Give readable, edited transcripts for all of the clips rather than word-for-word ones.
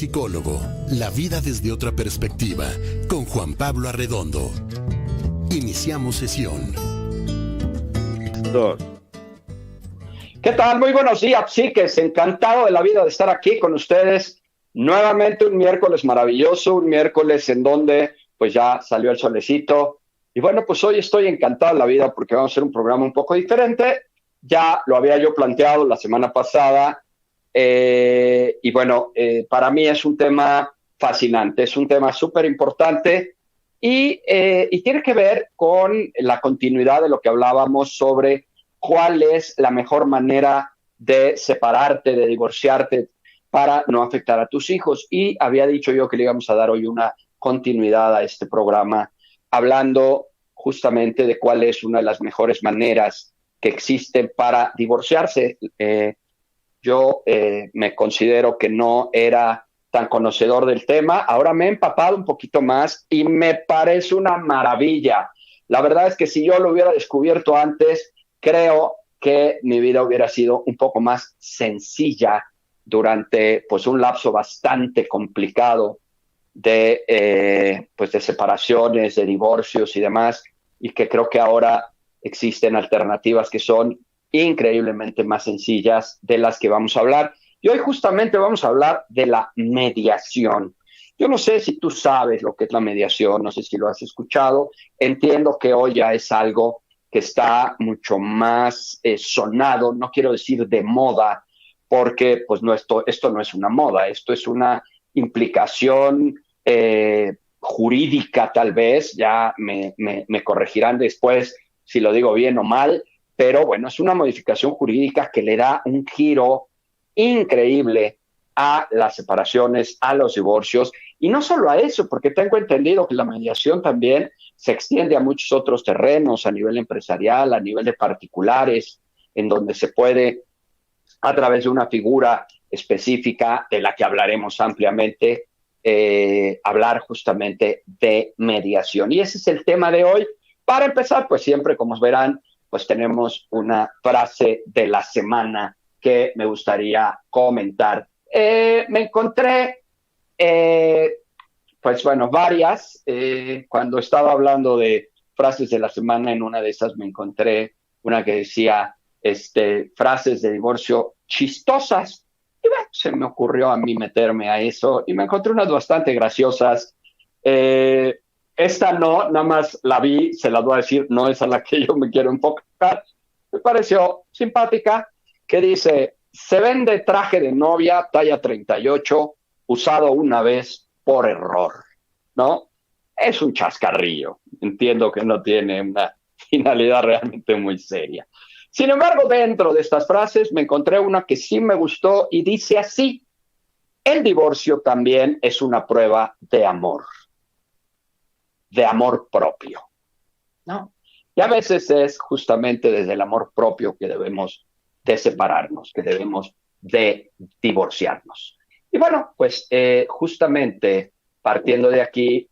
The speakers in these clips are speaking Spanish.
psicólogo. La vida desde otra perspectiva, con Juan Pablo Arredondo. Iniciamos sesión. Dos. ¿Qué tal? Muy buenos días, psiques. Encantado de la vida de estar aquí con ustedes. Nuevamente un miércoles maravilloso, un miércoles en donde pues ya salió el solecito. Y bueno, pues hoy estoy encantado de la vida porque vamos a hacer un programa un poco diferente. Ya lo había yo planteado la semana pasada. Y bueno, para mí es un tema fascinante, es un tema súper importante y tiene que ver con la continuidad de lo que hablábamos sobre cuál es la mejor manera de separarte, de divorciarte para no afectar a tus hijos. Y había dicho yo que le íbamos a dar hoy una continuidad a este programa, hablando justamente de cuál es una de las mejores maneras que existen para divorciarse. Yo me considero que no era tan conocedor del tema. Ahora me he empapado un poquito más y me parece una maravilla. La verdad es que si yo lo hubiera descubierto antes, creo que mi vida hubiera sido un poco más sencilla durante pues un lapso bastante complicado de separaciones, de divorcios y demás, y que creo que ahora existen alternativas que son increíblemente más sencillas de las que vamos a hablar. Y hoy justamente vamos a hablar de la mediación. Yo no sé si tú sabes lo que es la mediación, no sé si lo has escuchado. Entiendo que hoy ya es algo que está mucho más sonado, no quiero decir de moda, porque pues no, esto no es una moda, esto es una implicación jurídica tal vez, ya me corregirán después si lo digo bien o mal, pero bueno, es una modificación jurídica que le da un giro increíble a las separaciones, a los divorcios, y no solo a eso, porque tengo entendido que la mediación también se extiende a muchos otros terrenos, a nivel empresarial, a nivel de particulares, en donde se puede, a través de una figura específica, de la que hablaremos ampliamente, hablar justamente de mediación. Y ese es el tema de hoy. Para empezar, pues siempre, como verán, pues tenemos una frase de la semana que me gustaría comentar. Me encontré, varias. Cuando estaba hablando de frases de la semana, en una de esas me encontré una que decía, frases de divorcio chistosas. Y bueno, se me ocurrió a mí meterme a eso y me encontré unas bastante graciosas. Esta no, nada más la vi, se las voy a decir, no es a la que yo me quiero enfocar. Me pareció simpática, que dice, se vende traje de novia talla 38, usado una vez por error, ¿no? Es un chascarrillo, entiendo que no tiene una finalidad realmente muy seria. Sin embargo, dentro de estas frases me encontré una que sí me gustó y dice así, el divorcio también es una prueba de amor propio, ¿no? Y a veces es justamente desde el amor propio que debemos de separarnos, que debemos de divorciarnos. Y bueno, pues justamente partiendo de aquí,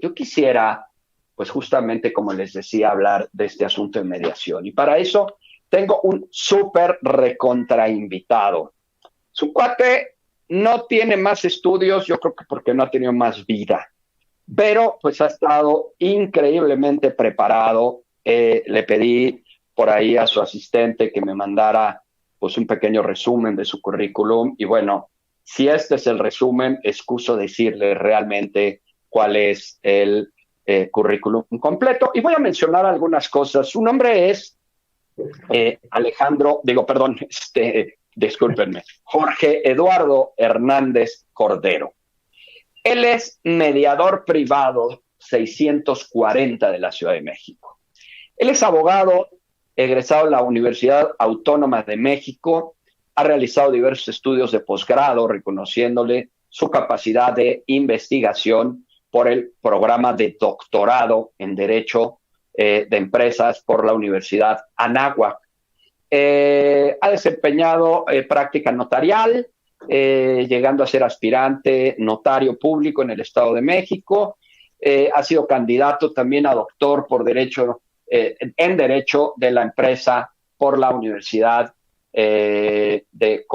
yo quisiera, pues justamente como les decía, hablar de este asunto de mediación. Y para eso tengo un súper recontra invitado. Su cuate no tiene más estudios, yo creo que porque no ha tenido más vida, pero pues ha estado increíblemente preparado. Le pedí por ahí a su asistente que me mandara pues un pequeño resumen de su currículum y bueno, si este es el resumen, excuso decirle realmente cuál es el currículum completo y voy a mencionar algunas cosas. Su nombre es discúlpenme, Jorge Eduardo Hernández Cordero. Él es mediador privado 640 de la Ciudad de México. Él es abogado, egresado de la Universidad Autónoma de México, ha realizado diversos estudios de posgrado, reconociéndole su capacidad de investigación por el programa de doctorado en Derecho de Empresas por la Universidad Anáhuac. Ha desempeñado práctica notarial, llegando a ser aspirante notario público en el Estado de México. Ha sido candidato también a doctor por derecho, en Derecho de la Empresa por la Universidad de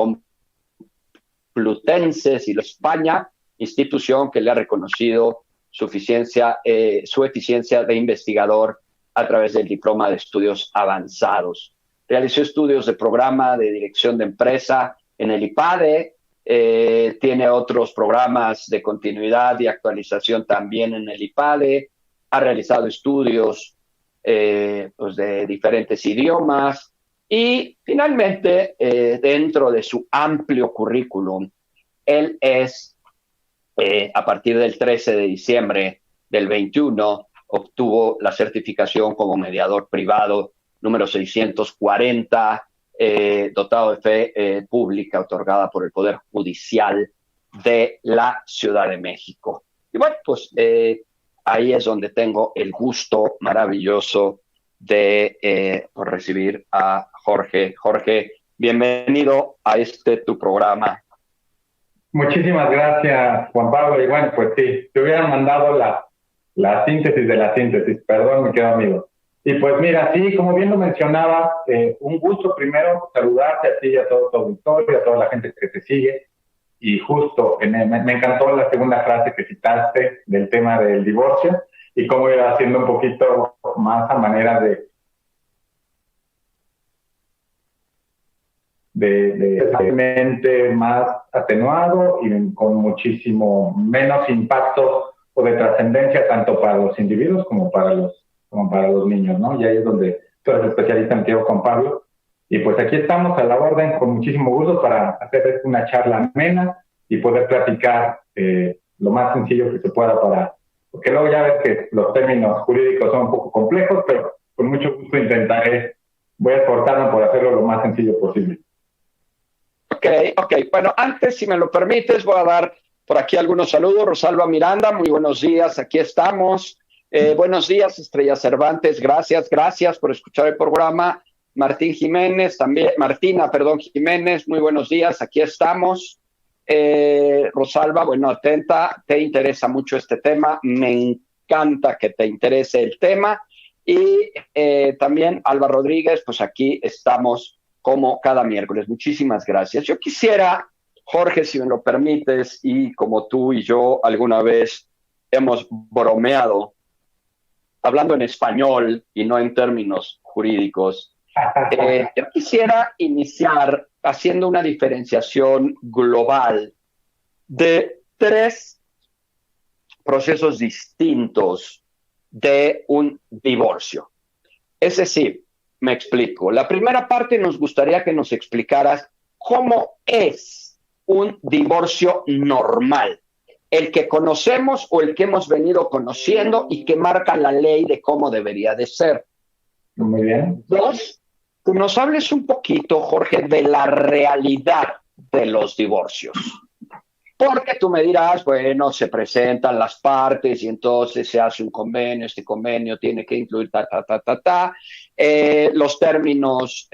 Complutense y España. institución que le ha reconocido su eficiencia de investigador a través del diploma de estudios avanzados. Realizó estudios de programa de dirección de empresa en el IPADE, tiene otros programas de continuidad y actualización también en el IPADE, ha realizado estudios pues de diferentes idiomas y finalmente dentro de su amplio currículum, él es, a partir del 13 de diciembre del 21, obtuvo la certificación como mediador privado número 640, dotado de fe pública otorgada por el Poder Judicial de la Ciudad de México. Y bueno, pues ahí es donde tengo el gusto maravilloso de recibir a Jorge. Jorge, bienvenido a tu programa. Muchísimas gracias, Juan Pablo. Y bueno, pues sí, te hubieran mandado la síntesis de la síntesis. Perdón, me quedo amigo. Y pues mira, sí, como bien lo mencionaba, un gusto primero saludarte a ti y a todo tu auditorio, a toda la gente que te sigue. Y justo, me encantó la segunda frase que citaste del tema del divorcio y cómo iba haciendo un poquito más a manera de más atenuado y con muchísimo menos impacto o de trascendencia tanto para los individuos como para los niños, ¿no? Y ahí es donde tú eres especialista en tiempo, Juan Pablo. Y pues aquí estamos a la orden con muchísimo gusto para hacer una charla amena y poder platicar lo más sencillo que se pueda porque luego ya ves que los términos jurídicos son un poco complejos, pero con mucho gusto voy a esforzarme por hacerlo lo más sencillo posible. Ok. Bueno, antes, si me lo permites, voy a dar por aquí algunos saludos. Rosalba Miranda, muy buenos días, aquí estamos. Buenos días, Estrella Cervantes, gracias por escuchar el programa. Martina Jiménez, muy buenos días, aquí estamos. Rosalba, bueno, atenta, te interesa mucho este tema, me encanta que te interese el tema. Y también Alba Rodríguez, pues aquí estamos como cada miércoles. Muchísimas gracias. Yo quisiera, Jorge, si me lo permites, y como tú y yo alguna vez hemos bromeado, hablando en español y no en términos jurídicos, yo quisiera iniciar haciendo una diferenciación global de 3 procesos distintos de un divorcio. Es decir, me explico. La primera parte nos gustaría que nos explicaras cómo es un divorcio normal, el que conocemos o el que hemos venido conociendo y que marca la ley de cómo debería de ser. Muy bien. 2, que nos hables un poquito, Jorge, de la realidad de los divorcios. Porque tú me dirás, bueno, se presentan las partes y entonces se hace un convenio, este convenio tiene que incluir los términos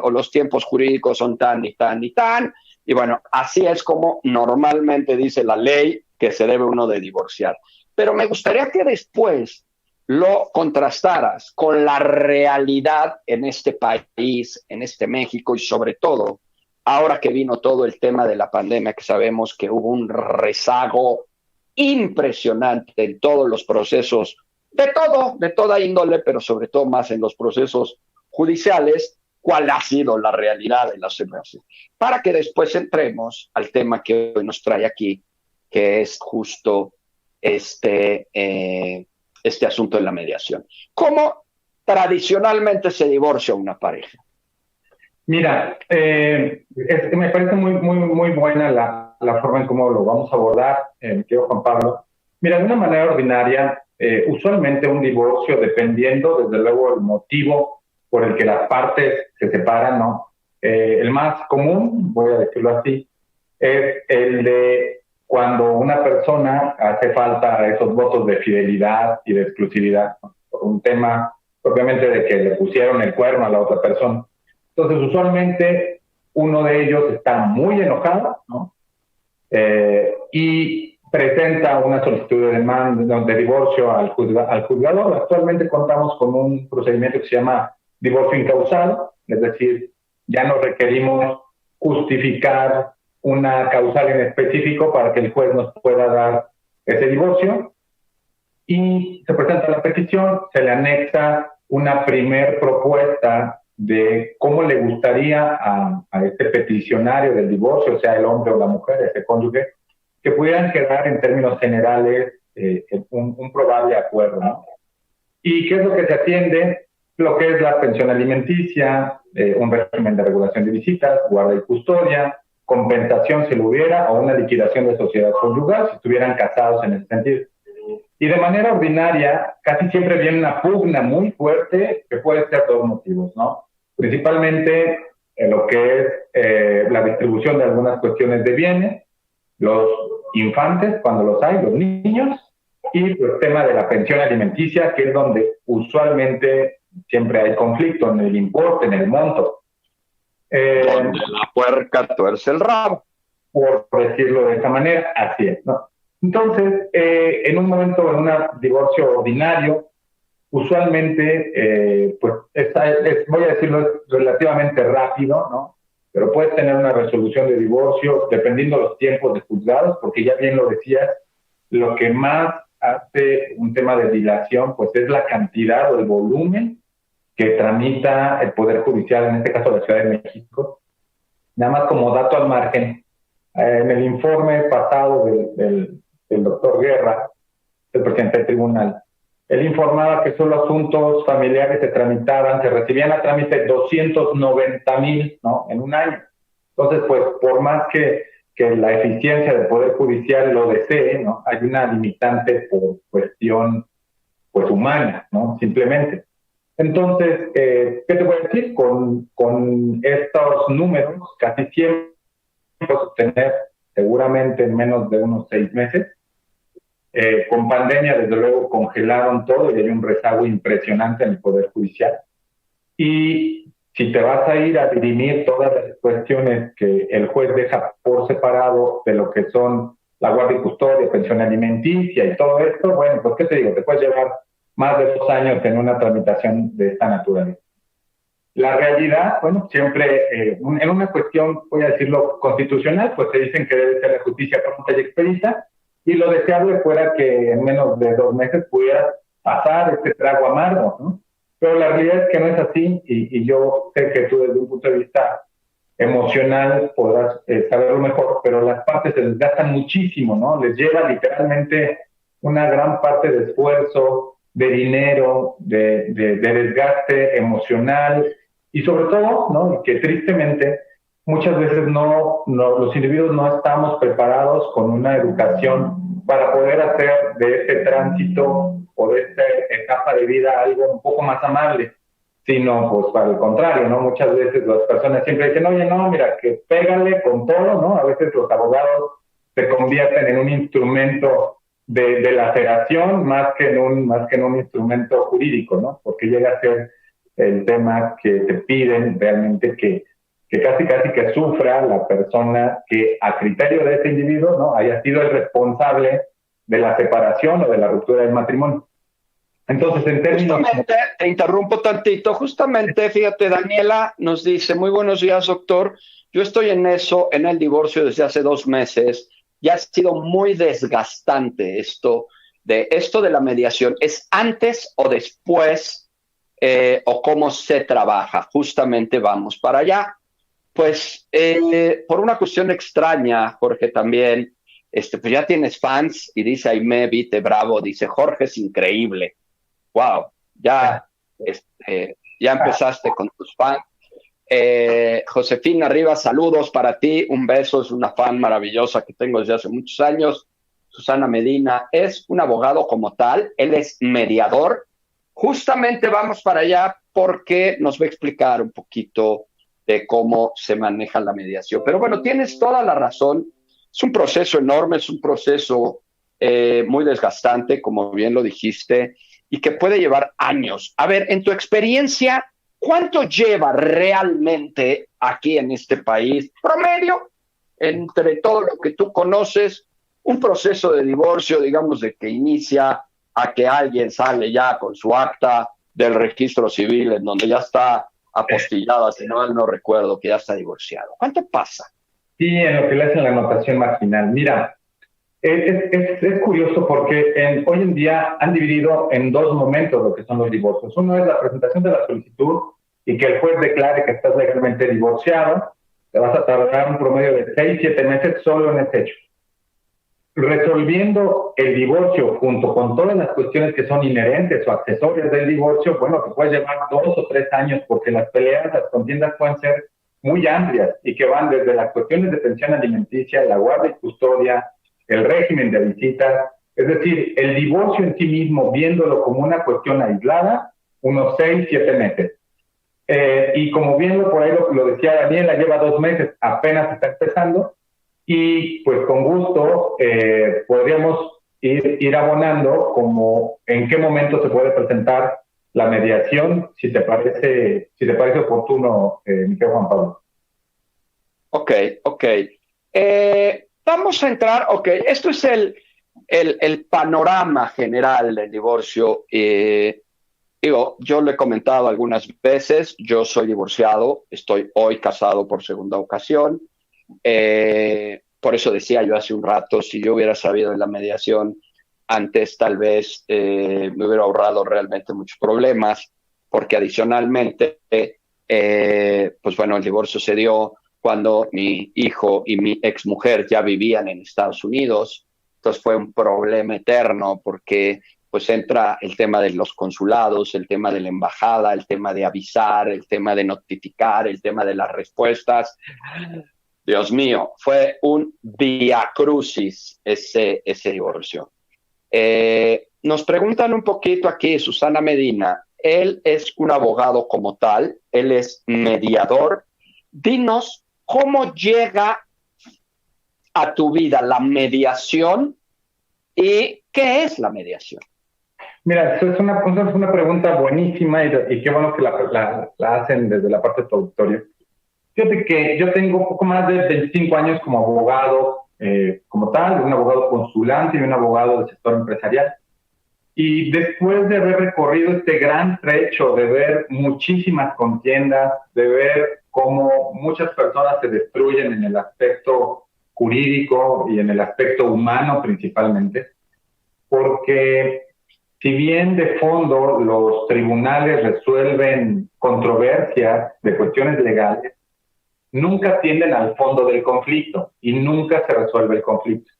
o los tiempos jurídicos son tan y tan y tan, y bueno, así es como normalmente dice la ley que se debe uno de divorciar. Pero me gustaría que después lo contrastaras con la realidad en este país, en este México y sobre todo ahora que vino todo el tema de la pandemia, que sabemos que hubo un rezago impresionante en todos los procesos, de toda índole, pero sobre todo más en los procesos judiciales, cuál ha sido la realidad de las empresas. Para que después entremos al tema que hoy nos trae aquí, que es justo este asunto de la mediación. ¿Cómo tradicionalmente se divorcia una pareja? Mira, me parece muy buena la forma en cómo lo vamos a abordar, querido Juan Pablo. Mira, de una manera ordinaria, usualmente un divorcio, dependiendo desde luego el motivo por el que las partes se separan, ¿no? El más común, voy a decirlo así, es el de cuando una persona hace falta esos votos de fidelidad y de exclusividad, ¿no? Por un tema propiamente de que le pusieron el cuerno a la otra persona. Entonces, usualmente, uno de ellos está muy enojado, ¿no? Y presenta una solicitud de demanda, de divorcio al juzgador. Actualmente contamos con un procedimiento que se llama divorcio incausado, es decir, ya no requerimos justificar una causal en específico para que el juez nos pueda dar ese divorcio. Y se presenta la petición, se le anexa una primer propuesta de cómo le gustaría a este peticionario del divorcio, sea el hombre o la mujer, ese cónyuge, que pudieran quedar en términos generales un probable acuerdo, ¿no? ¿Y qué es lo que se atiende? Lo que es la pensión alimenticia, un régimen de regulación de visitas, guarda y custodia, compensación si lo hubiera, o una liquidación de sociedad conyugal si estuvieran casados en ese sentido. Y de manera ordinaria, casi siempre viene una pugna muy fuerte que puede ser dos motivos, ¿no? Principalmente lo que es la distribución de algunas cuestiones de bienes, los infantes, cuando los hay, los niños, y el tema de la pensión alimenticia, que es donde usualmente siempre hay conflicto en el importe, en el monto. Donde la puerca tuerce el rabo. Por decirlo de esa manera, así es, ¿no? Entonces, en un momento, en un divorcio ordinario, usualmente, pues, voy a decirlo, es relativamente rápido, ¿no? Pero puedes tener una resolución de divorcio dependiendo de los tiempos de juzgados, porque ya bien lo decías, lo que más hace un tema de dilación, pues es la cantidad o el volumen que tramita el Poder Judicial, en este caso la Ciudad de México. Nada más como dato al margen, en el informe pasado del doctor Guerra, el presidente del tribunal, él informaba que solo asuntos familiares se tramitaban, se recibían a trámite 290,000, ¿no? En un año. Entonces, pues, por más que la eficiencia del Poder Judicial lo desee, ¿no? Hay una limitante por cuestión, pues, humana, ¿no? Simplemente. Entonces, ¿qué te voy a decir? Con estos números, casi siempre puedes obtener seguramente en menos de unos 6 meses. Con pandemia, desde luego, congelaron todo y hay un rezago impresionante en el Poder Judicial. Y si te vas a ir a dirimir todas las cuestiones que el juez deja por separado de lo que son la guardia y custodia, pensión alimenticia y todo esto, bueno, pues, ¿qué te digo? Te puedes llevar más de 2 años en una tramitación de esta naturaleza. La realidad, bueno, siempre en una cuestión, voy a decirlo, constitucional, pues te dicen que debe ser la justicia pronta y expedita, y lo deseable fuera que en menos de 2 meses pudiera pasar este trago amargo, ¿no? Pero la realidad es que no es así, y yo sé que tú desde un punto de vista emocional podrás saberlo mejor, pero las partes se desgastan muchísimo, ¿no? Les lleva literalmente una gran parte de esfuerzo, de dinero, de desgaste emocional, y sobre todo, ¿no? Que tristemente muchas veces los individuos no estamos preparados con una educación para poder hacer de este tránsito o de esta etapa de vida algo un poco más amable, sino pues para el contrario, ¿no? Muchas veces las personas siempre dicen, oye, no, mira, que pégale con todo, ¿no? A veces los abogados se convierten en un instrumento de laceración más que en un instrumento jurídico, ¿no? Porque llega a ser el tema que te piden realmente que casi que sufra la persona que a criterio de ese individuo, ¿no? Haya sido el responsable de la separación o de la ruptura del matrimonio. Entonces, en términos... Justamente, te interrumpo tantito, justamente, fíjate, Daniela nos dice, muy buenos días, doctor, yo estoy en eso, en el divorcio desde hace 2 meses, ya ha sido muy desgastante esto de la mediación, ¿es antes o después o cómo se trabaja? Justamente vamos para allá. Pues por una cuestión extraña, Jorge, también, pues ya tienes fans y dice Aimé Vite Bravo, dice Jorge es increíble. Wow, ya empezaste con tus fans. Josefina Rivas, saludos para ti, un beso, es una fan maravillosa que tengo desde hace muchos años. Susana Medina es un abogado como tal, él es mediador. Justamente vamos para allá porque nos va a explicar un poquito de cómo se maneja la mediación. Pero bueno, tienes toda la razón, es un proceso enorme, es un proceso muy desgastante, como bien lo dijiste, y que puede llevar años. A ver, en tu experiencia, ¿cuánto lleva realmente aquí en este país, promedio, entre todo lo que tú conoces, un proceso de divorcio, digamos, de que inicia a que alguien sale ya con su acta del registro civil, en donde ya está apostillada, si no recuerdo, que ya está divorciado? ¿Cuánto pasa? Sí, en lo que le hacen la anotación marginal. Mira, es curioso porque hoy en día han dividido en dos momentos lo que son los divorcios. Uno es la presentación de la solicitud y que el juez declare que estás legalmente divorciado. Te vas a tardar un promedio de 6, 7 meses solo en ese hecho. Resolviendo el divorcio junto con todas las cuestiones que son inherentes o accesorias del divorcio, bueno, te puede llevar 2 o 3 años porque las peleas, las contiendas pueden ser muy amplias y que van desde las cuestiones de pensión alimenticia, la guardia y custodia, el régimen de visitas, es decir, el divorcio en sí mismo, viéndolo como una cuestión aislada, unos 6, 7 meses. Y como viendo por ahí lo decía Daniela, lleva 2 meses, apenas está empezando, y pues con gusto podríamos ir abonando como en qué momento se puede presentar la mediación, si te parece oportuno, mi querido Juan Pablo. Ok, ok. Vamos a entrar, ok, esto es el panorama general del divorcio. Digo, yo lo he comentado algunas veces, yo soy divorciado, estoy hoy casado por segunda ocasión. Por eso decía yo hace un rato, si yo hubiera sabido de la mediación antes, tal vez me hubiera ahorrado realmente muchos problemas, porque adicionalmente, pues bueno, el divorcio se dio cuando mi hijo y mi exmujer ya vivían en Estados Unidos, entonces fue un problema eterno, porque pues entra el tema de los consulados, el tema de la embajada, el tema de avisar, el tema de notificar, el tema de las respuestas. Dios mío, fue un viacrucis ese divorcio. Nos preguntan un poquito aquí, Susana Medina, él es un abogado como tal, él es mediador. Dinos cómo llega a tu vida la mediación y qué es la mediación. Mira, es una pregunta buenísima y qué bueno que la hacen desde la parte de tu auditorio. Fíjate que yo tengo un poco más de 25 años como abogado, como tal, un abogado consulante y un abogado del sector empresarial. Y después de haber recorrido este gran trecho, de ver muchísimas contiendas, de ver cómo muchas personas se destruyen en el aspecto jurídico y en el aspecto humano principalmente, porque si bien de fondo los tribunales resuelven controversias de cuestiones legales, nunca tienden al fondo del conflicto y nunca se resuelve el conflicto.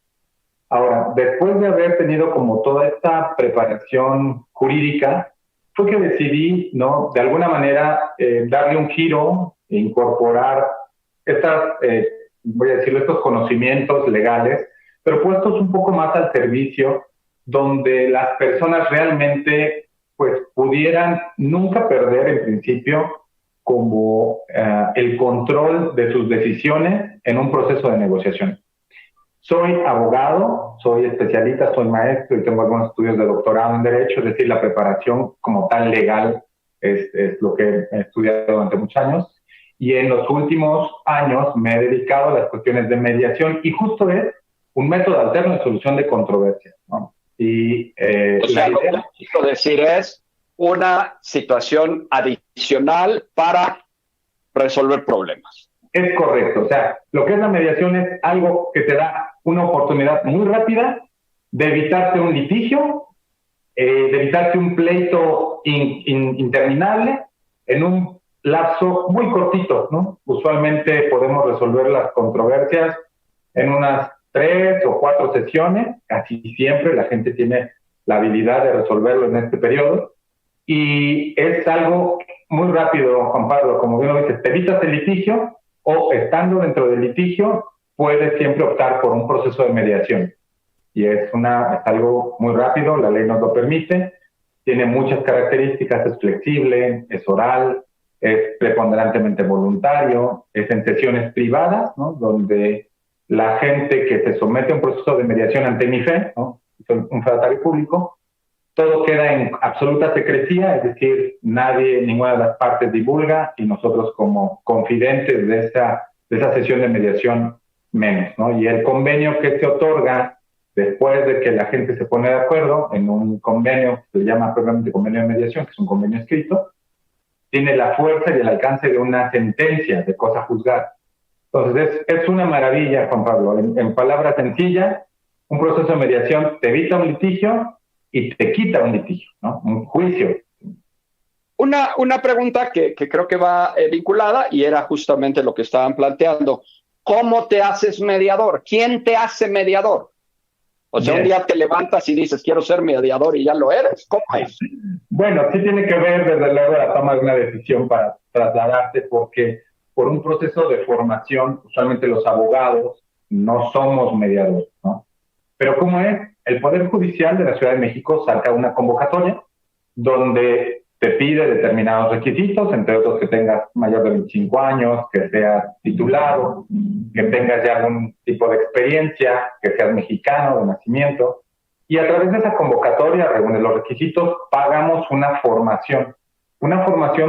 Ahora, después de haber tenido como toda esta preparación jurídica, fue que decidí, ¿no?, de alguna manera darle un giro e incorporar voy a decirlo, estos conocimientos legales, pero puestos un poco más al servicio, donde las personas realmente pues pudieran nunca perder en principio como el control de sus decisiones en un proceso de negociación. Soy abogado, soy especialista, soy maestro y tengo algunos estudios de doctorado en Derecho, es decir, la preparación como tal legal es lo que he estudiado durante muchos años. Y en los últimos años me he dedicado a las cuestiones de mediación y justo es un método alterno de solución de controversias, ¿no? Y o sea, lo que quiero decir es una situación adicional para resolver problemas. Es correcto, o sea, lo que es la mediación es algo que te da una oportunidad muy rápida de evitarte un litigio, de evitarte un pleito interminable en un lapso muy cortito, ¿no? Usualmente podemos resolver las controversias en unas 3 o 4 sesiones, casi siempre la gente tiene la habilidad de resolverlo en este periodo, y es algo muy rápido, Juan Pablo, como bien lo dices, te evitas el litigio, o estando dentro del litigio, puedes siempre optar por un proceso de mediación. Y es algo muy rápido, la ley nos lo permite, tiene muchas características, es flexible, es oral, es preponderantemente voluntario, es en sesiones privadas, ¿no?, donde la gente que se somete a un proceso de mediación ante mi fe, ¿no?, un fedatario público, todo queda en absoluta secrecía, es decir, ninguna de las partes divulga y nosotros como confidentes de esa sesión de mediación menos, ¿no? Y el convenio que se otorga después de que la gente se pone de acuerdo en un convenio, que se llama propiamente convenio de mediación, que es un convenio escrito, tiene la fuerza y el alcance de una sentencia de cosa juzgada. Entonces, es una maravilla, Juan Pablo. En palabras sencillas, un proceso de mediación te evita un litigio y te quita un litigio, ¿no? Un juicio. Una pregunta que creo que va vinculada y era justamente lo que estaban planteando. ¿Cómo te haces mediador? ¿Quién te hace mediador? O sea, un día te levantas y dices, quiero ser mediador y ya lo eres. ¿Cómo es? Bueno, sí tiene que ver, desde luego, la toma de una decisión para trasladarte, porque por un proceso de formación, usualmente los abogados no somos mediadores, ¿no? Pero ¿cómo es? El Poder Judicial de la Ciudad de México saca una convocatoria donde te pide determinados requisitos, entre otros que tengas mayor de 25 años, que seas titulado, que tengas ya algún tipo de experiencia, que seas mexicano de nacimiento. Y a través de esa convocatoria, reúne los requisitos, pagamos una formación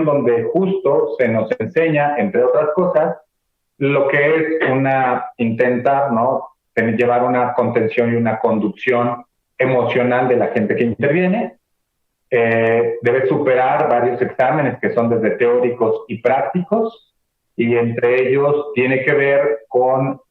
donde justo se nos enseña, entre otras cosas, lo que es intentar, ¿no?, llevar una contención y una conducción emocional de la gente que interviene. Debe superar varios exámenes que son desde teóricos y prácticos, y entre ellos tiene que ver con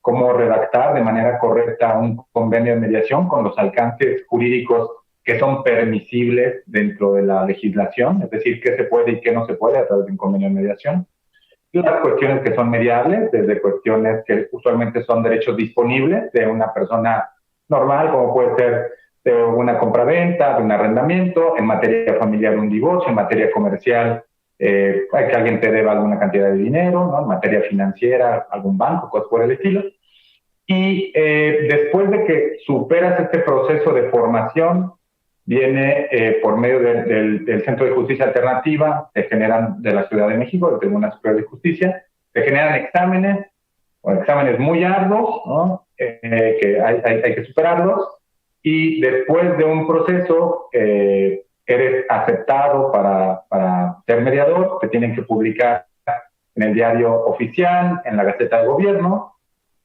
cómo redactar de manera correcta un convenio de mediación con los alcances jurídicos que son permisibles dentro de la legislación, es decir, qué se puede y qué no se puede a través de un convenio de mediación. Las cuestiones que son mediables, desde cuestiones que usualmente son derechos disponibles de una persona normal, como puede ser de una compraventa, de un arrendamiento, en materia familiar un divorcio, en materia comercial que alguien te deba alguna cantidad de dinero, ¿no?, en materia financiera, algún banco, cosas por el estilo. Y después de que superas este proceso de formación, viene por medio del Centro de Justicia Alternativa, se generan de la Ciudad de México, del Tribunal Superior de Justicia, se generan exámenes muy arduos, ¿no?, que hay que superarlos, y después de un proceso eres aceptado para ser mediador, te tienen que publicar en el diario oficial, en la Gaceta de Gobierno,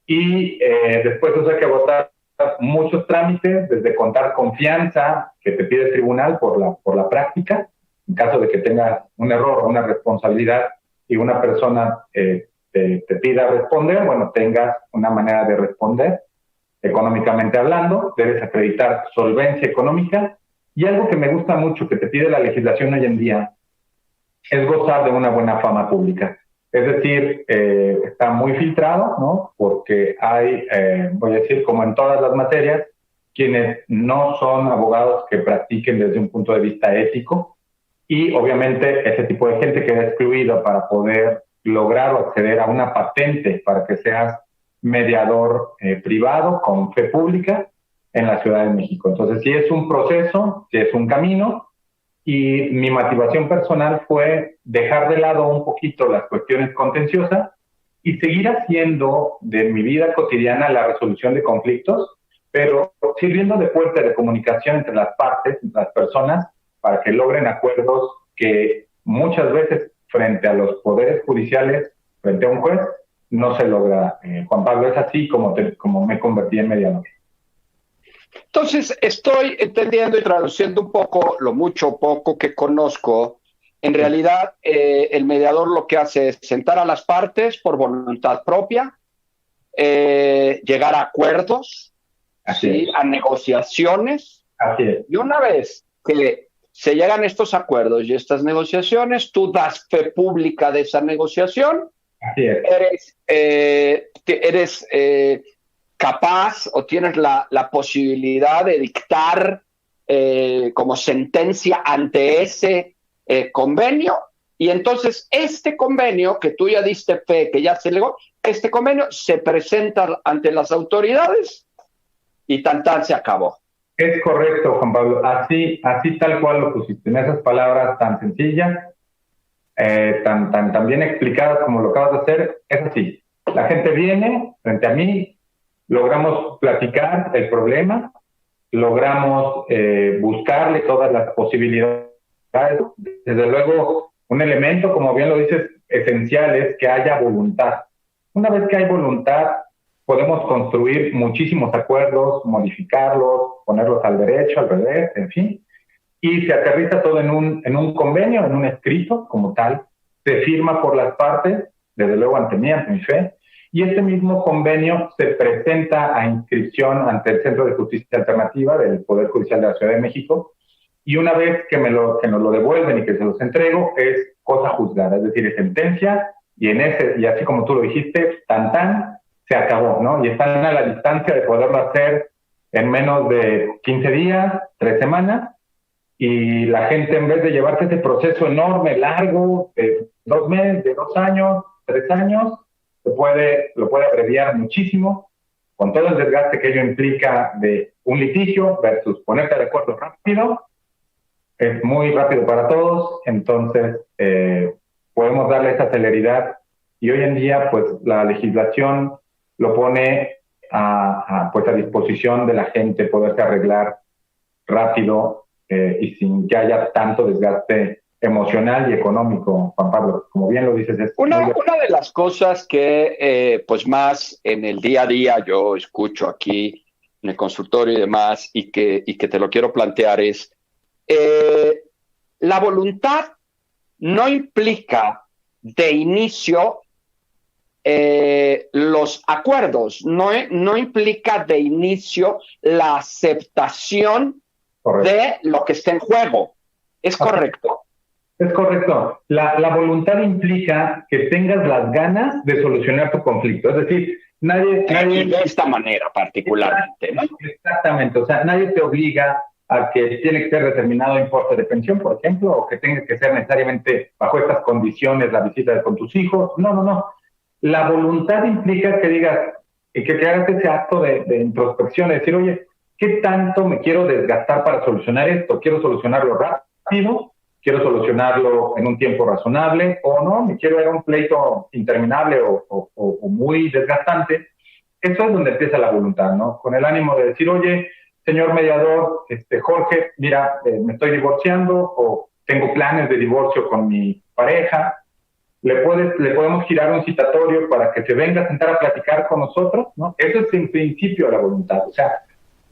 y después hay que agotar muchos trámites, desde contar confianza que te pide el tribunal por la práctica, en caso de que tengas un error o una responsabilidad y una persona te pida responder, bueno, tengas una manera de responder económicamente hablando, debes acreditar solvencia económica, y algo que me gusta mucho que te pide la legislación hoy en día es gozar de una buena fama pública. Es decir, está muy filtrado, ¿no?, porque hay, voy a decir, como en todas las materias, quienes no son abogados que practiquen desde un punto de vista ético, y obviamente ese tipo de gente queda excluido para poder lograr o acceder a una patente para que seas mediador privado con fe pública en la Ciudad de México. Entonces, sí es un proceso, sí es un camino, y mi motivación personal fue dejar de lado un poquito las cuestiones contenciosas y seguir haciendo de mi vida cotidiana la resolución de conflictos, pero sirviendo de puente de comunicación entre las partes, entre las personas, para que logren acuerdos que muchas veces frente a los poderes judiciales, frente a un juez, no se logra. Juan Pablo, es así como me convertí en mediador. Entonces, estoy entendiendo y traduciendo un poco, lo mucho o poco que conozco. En realidad, el mediador lo que hace es sentar a las partes por voluntad propia, llegar a acuerdos, ¿sí?, a negociaciones. Así es. Y una vez que se llegan a estos acuerdos y estas negociaciones, tú das fe pública de esa negociación. Así es. Eres capaz o tienes la posibilidad de dictar como sentencia ante ese convenio, y entonces este convenio que tú ya diste fe, que ya se legó, este convenio se presenta ante las autoridades y tan se acabó. Es correcto, Juan Pablo, así tal cual lo pusiste, en esas palabras tan sencillas, tan bien explicadas como lo acabas de hacer. Es así, la gente viene frente a mí, logramos platicar el problema, logramos buscarle todas las posibilidades. Desde luego, un elemento, como bien lo dices, esencial es que haya voluntad. Una vez que hay voluntad, podemos construir muchísimos acuerdos, modificarlos, ponerlos al derecho, al revés, en fin, y se aterriza todo en un convenio, en un escrito como tal, se firma por las partes, desde luego ante mí, ante mi fe, y este mismo convenio se presenta a inscripción ante el Centro de Justicia Alternativa del Poder Judicial de la Ciudad de México, y una vez que nos lo devuelven y que se los entrego, es cosa juzgada, es decir, es sentencia, y así como tú lo dijiste, tan, se acabó, ¿no? Y están a la distancia de poderlo hacer en menos de 15 días, 3 semanas, y la gente, en vez de llevarse ese proceso enorme, largo, de 2 meses, de 2 años, 3 años, lo puede abreviar muchísimo, con todo el desgaste que ello implica de un litigio versus ponerte de acuerdo rápido. Es muy rápido para todos, entonces podemos darle esa celeridad, y hoy en día pues la legislación lo pone a disposición de la gente, poderse arreglar rápido y sin que haya tanto desgaste emocional y económico, Juan Pablo. Como bien lo dices, es una de las cosas que pues más en el día a día yo escucho aquí en el consultorio y demás, y que te lo quiero plantear es la voluntad no implica de inicio los acuerdos, no implica de inicio la aceptación de lo que está en juego. ¿Es correcto? Es correcto. La voluntad implica que tengas las ganas de solucionar tu conflicto. Es decir, nadie de esta manera particularmente, ¿no? Exactamente. O sea, nadie te obliga a que tiene que ser determinado importe de pensión, por ejemplo, o que tenga que ser necesariamente bajo estas condiciones la visita con tus hijos. No. La voluntad implica que digas, que hagas ese acto de introspección, de decir, oye, ¿qué tanto me quiero desgastar para solucionar esto? ¿Quiero solucionarlo rápido? ¿Quiero solucionarlo en un tiempo razonable? ¿O no? ¿Me quiero ir a un pleito interminable o muy desgastante? Eso es donde empieza la voluntad, ¿no? Con el ánimo de decir, oye, señor mediador, Jorge, mira, me estoy divorciando o tengo planes de divorcio con mi pareja. Le podemos girar un citatorio para que se venga a sentar a platicar con nosotros, ¿no? Eso es en principio la voluntad. O sea,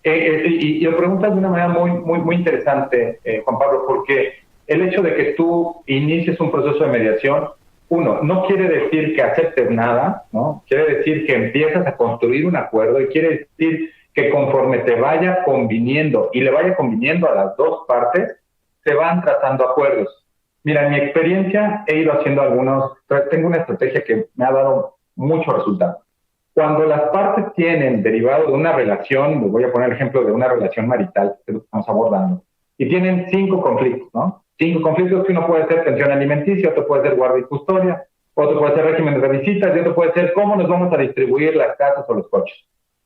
y lo preguntas de una manera muy interesante, Juan Pablo, porque el hecho de que tú inicies un proceso de mediación, no quiere decir que aceptes nada, ¿no? Quiere decir que empiezas a construir un acuerdo, y quiere decir que conforme te vaya conviniendo y le vaya conviniendo a las dos partes, se van trazando acuerdos. Mira, en mi experiencia he ido haciendo tengo una estrategia que me ha dado mucho resultado. Cuando las partes tienen derivado de una relación, les voy a poner el ejemplo de una relación marital que estamos abordando, y tienen 5 conflictos, ¿no? 5 conflictos que uno puede ser pensión alimenticia, otro puede ser guardia y custodia, otro puede ser régimen de visitas, y otro puede ser cómo nos vamos a distribuir las casas o los coches.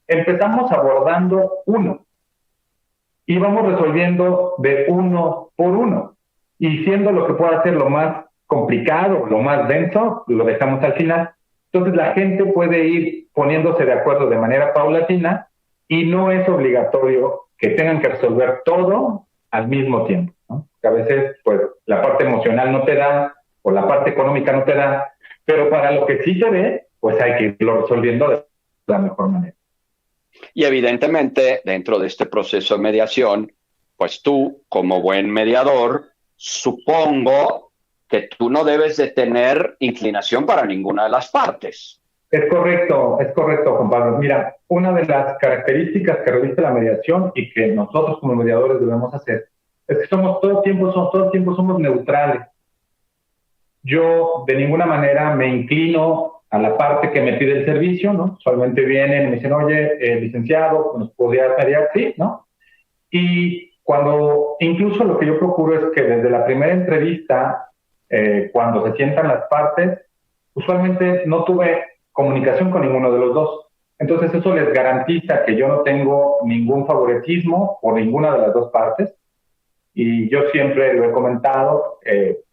Empezamos abordando uno y vamos resolviendo de uno por uno. Y siendo lo que pueda ser lo más complicado, lo más denso, lo dejamos al final. Entonces la gente puede ir poniéndose de acuerdo de manera paulatina, y no es obligatorio que tengan que resolver todo al mismo tiempo, ¿no? Que a veces pues la parte emocional no te da, o la parte económica no te da, pero para lo que sí se ve, pues hay que irlo resolviendo de la mejor manera. Y evidentemente, dentro de este proceso de mediación, pues tú, como buen mediador, supongo que tú no debes de tener inclinación para ninguna de las partes. Es correcto, Juan Pablo. Mira, una de las características que reviste la mediación y que nosotros como mediadores debemos hacer es que todo el tiempo somos neutrales. Yo de ninguna manera me inclino a la parte que me pide el servicio, ¿no? Solamente vienen y me dicen, oye, licenciado, ¿nos podría mediar? Sí, ¿no? Y incluso lo que yo procuro es que desde la primera entrevista, cuando se sientan las partes, usualmente no tuve comunicación con ninguno de los dos. Entonces eso les garantiza que yo no tengo ningún favoritismo por ninguna de las dos partes. Y yo siempre lo he comentado,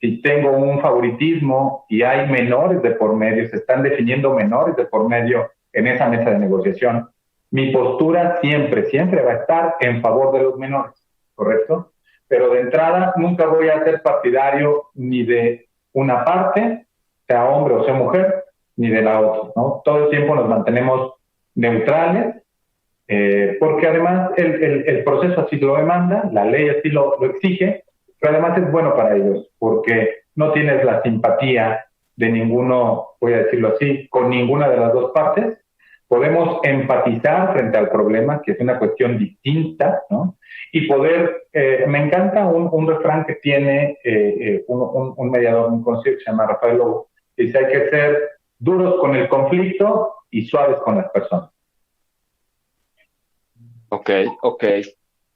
si tengo un favoritismo y hay menores de por medio, se están definiendo menores de por medio en esa mesa de negociación, mi postura siempre va a estar en favor de los menores, ¿correcto? Pero de entrada nunca voy a ser partidario ni de una parte, sea hombre o sea mujer, ni de la otra, ¿no? Todo el tiempo nos mantenemos neutrales, porque además el proceso así lo demanda, la ley así lo exige, pero además es bueno para ellos, porque no tienes la simpatía de ninguno, voy a decirlo así, con ninguna de las dos partes. Podemos empatizar frente al problema, que es una cuestión distinta, ¿no? Y poder, me encanta un refrán que tiene un mediador muy conocido que se llama Rafael Lobo, que dice: hay que ser duros con el conflicto y suaves con las personas. Ok.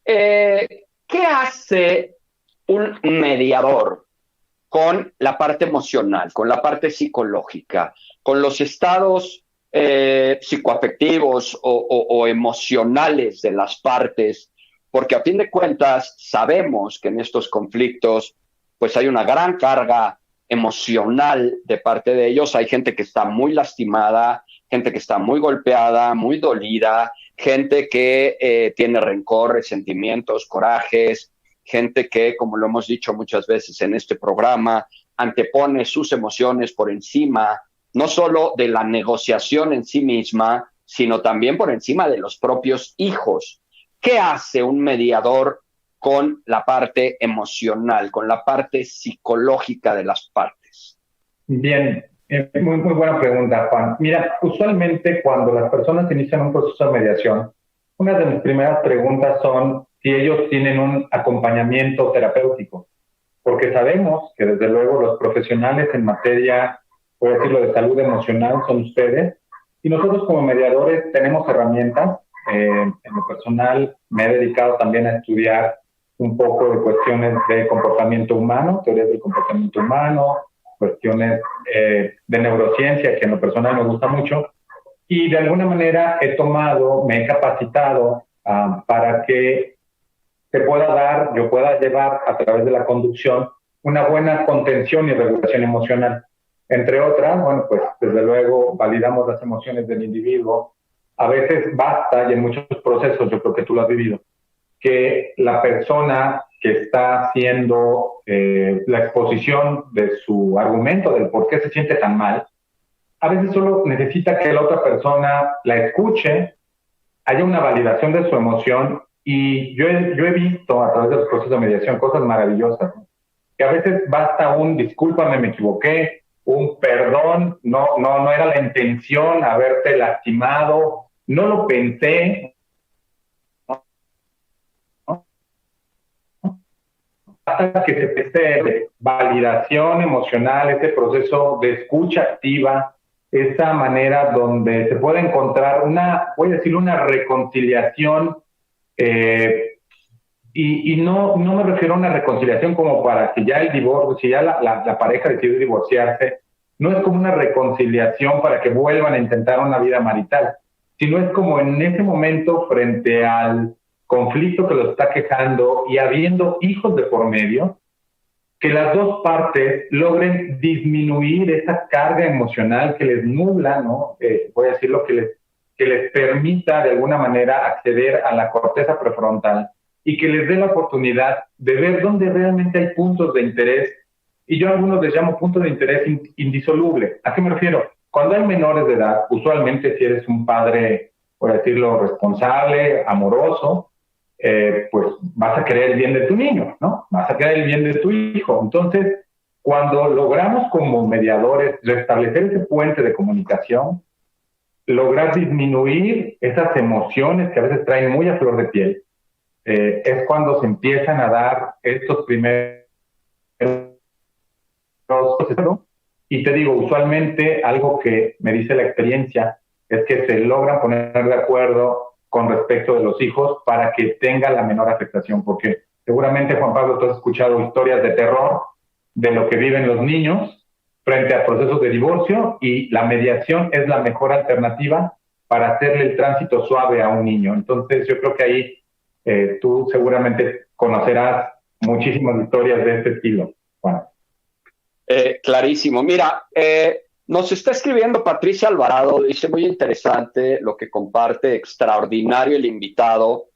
¿Qué hace un mediador con la parte emocional, con la parte psicológica, con los estados psicoafectivos o emocionales de las partes? Porque a fin de cuentas sabemos que en estos conflictos pues hay una gran carga emocional de parte de ellos. Hay gente que está muy lastimada, gente que está muy golpeada, muy dolida, gente que tiene rencor, resentimientos, corajes, gente que, como lo hemos dicho muchas veces en este programa, antepone sus emociones por encima, no solo de la negociación en sí misma, sino también por encima de los propios hijos. ¿Qué hace un mediador con la parte emocional, con la parte psicológica de las partes? Bien, muy buena pregunta, Juan. Mira, usualmente cuando las personas inician un proceso de mediación, una de mis primeras preguntas son si ellos tienen un acompañamiento terapéutico, porque sabemos que desde luego los profesionales en materia, por decirlo, de salud emocional son ustedes, y nosotros como mediadores tenemos herramientas. En lo personal me he dedicado también a estudiar un poco de cuestiones de comportamiento humano, teorías del comportamiento humano, cuestiones de neurociencia, que en lo personal me gusta mucho, y de alguna manera me he capacitado para que yo pueda llevar a través de la conducción una buena contención y regulación emocional. Entre otras, bueno, pues desde luego validamos las emociones del individuo. A veces basta, y en muchos procesos, yo creo que tú lo has vivido, que la persona que está haciendo la exposición de su argumento, del por qué se siente tan mal, a veces solo necesita que la otra persona la escuche, haya una validación de su emoción, y yo he visto a través de los procesos de mediación cosas maravillosas, ¿no? Que a veces basta un discúlpame, me equivoqué, un perdón, no era la intención haberte lastimado, no lo pensé, hasta que se esté validación emocional, ese proceso de escucha activa, esa manera donde se puede encontrar voy a decir, una reconciliación, y no me refiero a una reconciliación como para que ya el divorcio, si ya la pareja decide divorciarse, no es como una reconciliación para que vuelvan a intentar una vida marital, sino es como en ese momento frente al conflicto que lo está quejando y habiendo hijos de por medio, que las dos partes logren disminuir esa carga emocional que les nubla, ¿no? Voy a decirlo, que les permita de alguna manera acceder a la corteza prefrontal y que les dé la oportunidad de ver dónde realmente hay puntos de interés, y yo a algunos les llamo puntos de interés indisolubles. ¿A qué me refiero? Cuando hay menores de edad, usualmente si eres un padre, por decirlo, responsable, amoroso, pues vas a querer el bien de tu niño, ¿no? Vas a querer el bien de tu hijo. Entonces, cuando logramos como mediadores restablecer ese puente de comunicación, lograr disminuir esas emociones que a veces traen muy a flor de piel, es cuando se empiezan a dar estos primeros procesos. Y te digo, usualmente algo que me dice la experiencia es que se logran poner de acuerdo con respecto de los hijos para que tenga la menor afectación, porque seguramente, Juan Pablo, tú has escuchado historias de terror de lo que viven los niños frente a procesos de divorcio, y la mediación es la mejor alternativa para hacerle el tránsito suave a un niño. Entonces yo creo que ahí tú seguramente conocerás muchísimas historias de este estilo, Juan. Clarísimo. Mira, nos está escribiendo Patricia Alvarado, dice muy interesante lo que comparte, extraordinario el invitado,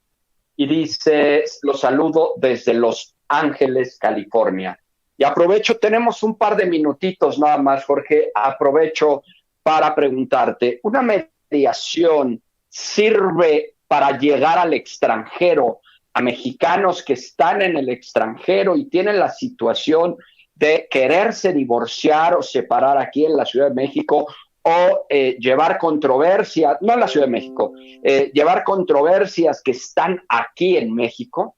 y dice: los saludo desde Los Ángeles, California. Y aprovecho, tenemos un par de minutitos nada más, Jorge, aprovecho para preguntarte, ¿una mediación sirve para llegar al extranjero, a mexicanos que están en el extranjero y tienen la situación de quererse divorciar o separar aquí en la Ciudad de México o llevar controversias, no en la Ciudad de México, llevar controversias que están aquí en México?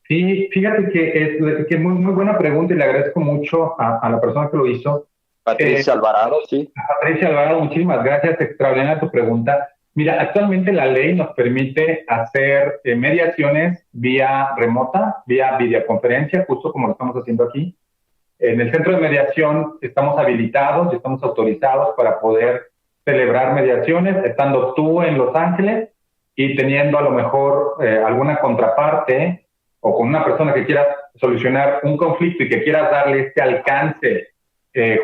Sí, fíjate que muy, muy buena pregunta y le agradezco mucho a la persona que lo hizo. Patricia Alvarado, sí. Patricia Alvarado, muchísimas gracias, extraordinaria tu pregunta. Mira, actualmente la ley nos permite hacer mediaciones vía remota, vía videoconferencia, justo como lo estamos haciendo aquí. En el centro de mediación estamos habilitados y estamos autorizados para poder celebrar mediaciones, estando tú en Los Ángeles y teniendo a lo mejor alguna contraparte o con una persona que quiera solucionar un conflicto y que quieras darle este alcance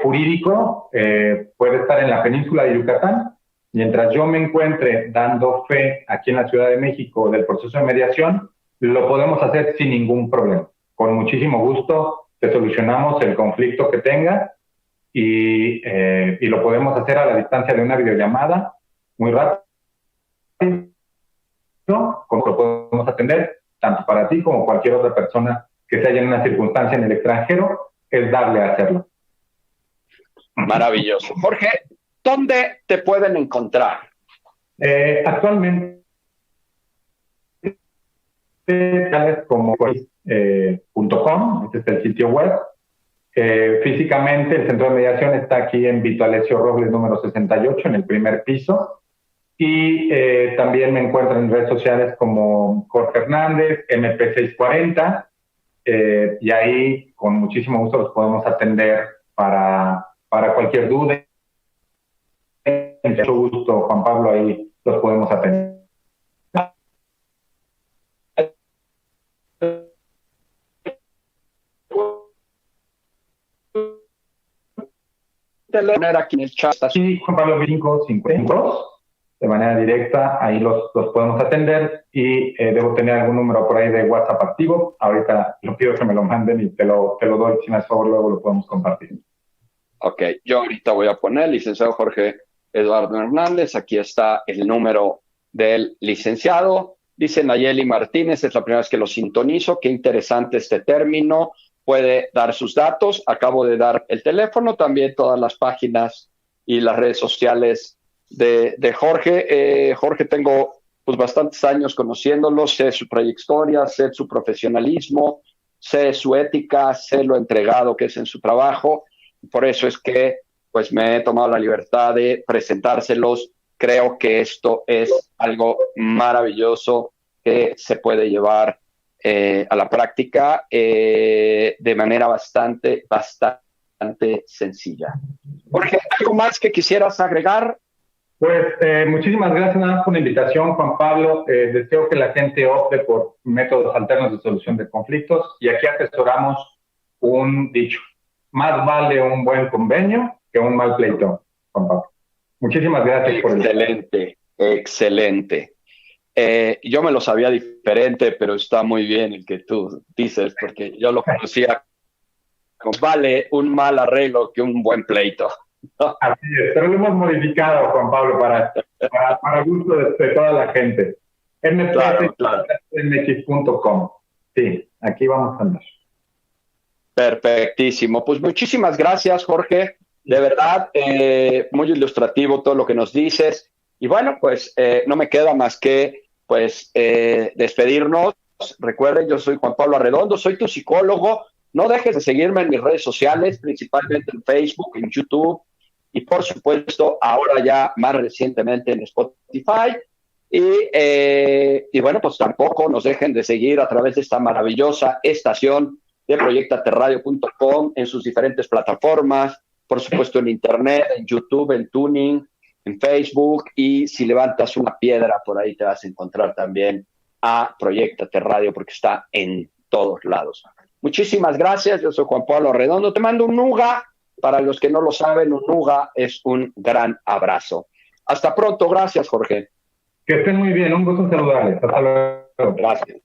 jurídico, puede estar en la península de Yucatán. Mientras yo me encuentre dando fe aquí en la Ciudad de México del proceso de mediación, lo podemos hacer sin ningún problema. Con muchísimo gusto te solucionamos el conflicto que tenga y lo podemos hacer a la distancia de una videollamada muy rápido, como lo podemos atender tanto para ti como cualquier otra persona que se haya en una circunstancia en el extranjero, es darle a hacerlo. Maravilloso. Jorge, ¿dónde te pueden encontrar? Actualmente, como .com, este es el sitio web. Físicamente, el centro de mediación está aquí en Vito Alessio Robles, número 68, en el primer piso. Y también me encuentro en redes sociales como Jorge Hernández, MP640, y ahí con muchísimo gusto los podemos atender para cualquier duda. Con mucho gusto, Juan Pablo, ahí los podemos atender. Poner aquí en el chat. Sí, Juan Pablo 552, de manera directa, ahí los podemos atender y debo tener algún número por ahí de WhatsApp activo. Ahorita lo pido que me lo manden y te lo doy, si me haces favor, luego lo podemos compartir. Ok, yo ahorita voy a poner licenciado Jorge Eduardo Hernández. Aquí está el número del licenciado. Dice Nayeli Martínez, es la primera vez que lo sintonizo. Qué interesante este término. Puede dar sus datos. Acabo de dar el teléfono, también todas las páginas y las redes sociales de Jorge. Jorge, tengo pues bastantes años conociéndolo, sé su trayectoria, sé su profesionalismo, sé su ética, sé lo entregado que es en su trabajo. Por eso es que pues me he tomado la libertad de presentárselos. Creo que esto es algo maravilloso que se puede llevar a la práctica de manera bastante sencilla. Jorge, ¿algo más que quisieras agregar? Pues muchísimas gracias nada más por la invitación, Juan Pablo. Deseo que la gente opte por métodos alternos de solución de conflictos y aquí atesoramos un dicho: más vale un buen convenio que un mal pleito, Juan Pablo. Muchísimas gracias por el... Excelente. Yo me lo sabía diferente, pero está muy bien el que tú dices, porque yo lo conocía como vale un mal arreglo que un buen pleito. Así es, pero lo hemos modificado, Juan Pablo, para gusto de toda la gente. mx.com. Sí, aquí vamos a andar. Perfectísimo. Pues muchísimas gracias, Jorge. De verdad, muy ilustrativo todo lo que nos dices. Y bueno, pues no me queda más que pues despedirnos. Recuerden, yo soy Juan Pablo Arredondo, soy tu psicólogo. No dejes de seguirme en mis redes sociales, principalmente en Facebook, en YouTube y por supuesto ahora ya más recientemente en Spotify. Y bueno, pues tampoco nos dejen de seguir a través de esta maravillosa estación de proyectaterradio.com en sus diferentes plataformas, por supuesto en Internet, en YouTube, en Tuning, en Facebook, y si levantas una piedra por ahí te vas a encontrar también a Proyectate Radio porque está en todos lados. Muchísimas gracias, yo soy Juan Pablo Arredondo, te mando un nuga, para los que no lo saben, un nuga es un gran abrazo. Hasta pronto, gracias Jorge. Que estén muy bien, un gusto saludarles, hasta luego. Gracias.